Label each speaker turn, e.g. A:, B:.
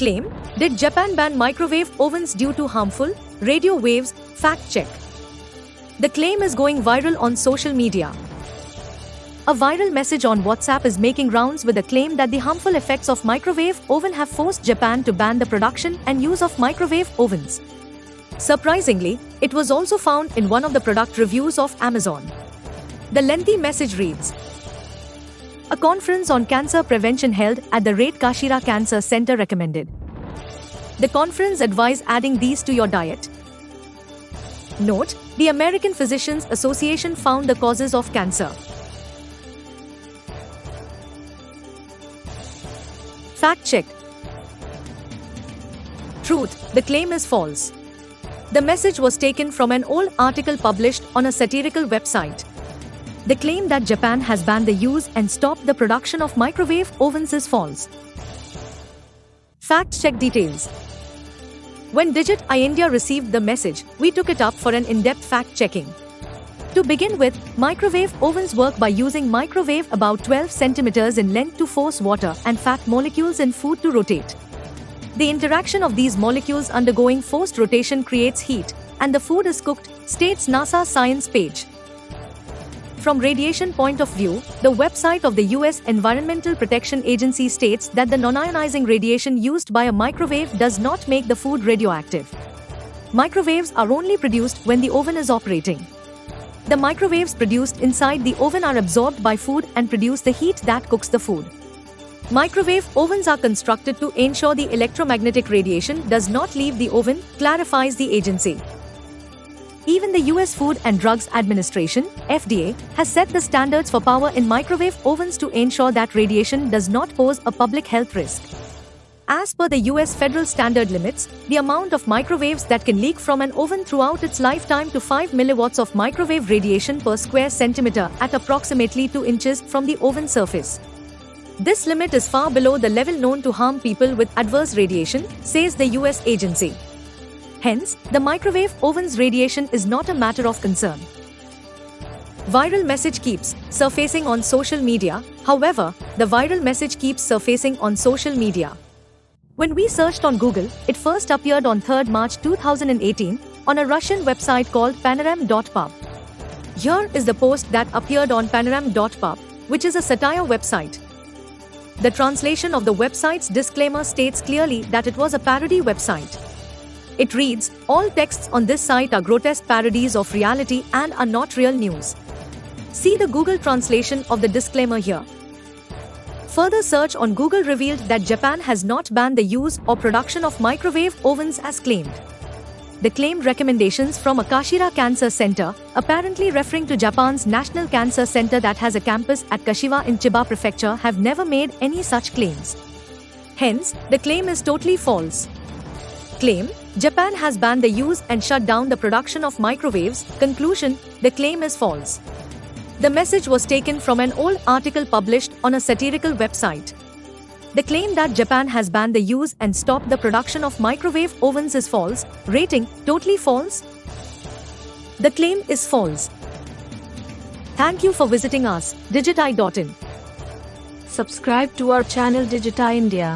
A: Claim: Did Japan ban microwave ovens due to harmful radio waves? Fact check. The claim is going viral on social media. A viral message on WhatsApp is making rounds with the claim that the harmful effects of microwave oven have forced Japan to ban the production and use of microwave ovens. Surprisingly, it was also found in one of the product reviews of Amazon. The lengthy message reads: A conference on cancer prevention held at the Kashira Cancer Center recommended. The conference advised adding these to your diet. Note: the American Physicians Association found the causes of cancer. Fact check. Truth: the claim is false. The message was taken from an old article published on a satirical website. The claim that Japan has banned the use and stopped the production of microwave ovens is false. Fact check details. When Digit I India received the message, we took it up for an in-depth fact checking. To begin with, microwave ovens work by using microwave about 12 centimeters in length to force water and fat molecules in food to rotate. The interaction of these molecules undergoing forced rotation creates heat, and the food is cooked, states NASA science page. From radiation point of view, the website of the US Environmental Protection Agency states that the non-ionizing radiation used by a microwave does not make the food radioactive. Microwaves are only produced when the oven is operating. The microwaves produced inside the oven are absorbed by food and produce the heat that cooks the food. Microwave ovens are constructed to ensure the electromagnetic radiation does not leave the oven, clarifies the agency. Even the US Food and Drugs Administration, FDA, has set the standards for power in microwave ovens to ensure that radiation does not pose a public health risk. As per the US federal standard limits, the amount of microwaves that can leak from an oven throughout its lifetime to 5 milliwatts of microwave radiation per square centimeter at approximately 2 inches from the oven surface. This limit is far below the level known to harm people with adverse radiation, says the US agency. Hence, the microwave oven's radiation is not a matter of concern. Viral message keeps surfacing on social media. However, the viral message keeps surfacing on social media. When we searched on Google, it first appeared on 3rd March 2018 on a Russian website called Panoram.pub. Here is the post that appeared on Panoram.pub, which is a satire website. The translation of the website's disclaimer states clearly that it was a parody website. It reads, "All texts on this site are grotesque parodies of reality and are not real news." See the Google translation of the disclaimer here. Further search on Google revealed that Japan has not banned the use or production of microwave ovens as claimed. The claimed recommendations from a Kashira Cancer Center, apparently referring to Japan's National Cancer Center that has a campus at Kashiwa in Chiba Prefecture, have never made any such claims. Hence, the claim is totally false. Claim: Japan has banned the use and shut down the production of microwaves. Conclusion: the claim is false. The message was taken from an old article published on a satirical website. The claim that Japan has banned the use and stopped the production of microwave ovens is false. Rating: totally false. The claim is false. Thank you for visiting us, digiti.in.
B: Subscribe to our channel Digiti India.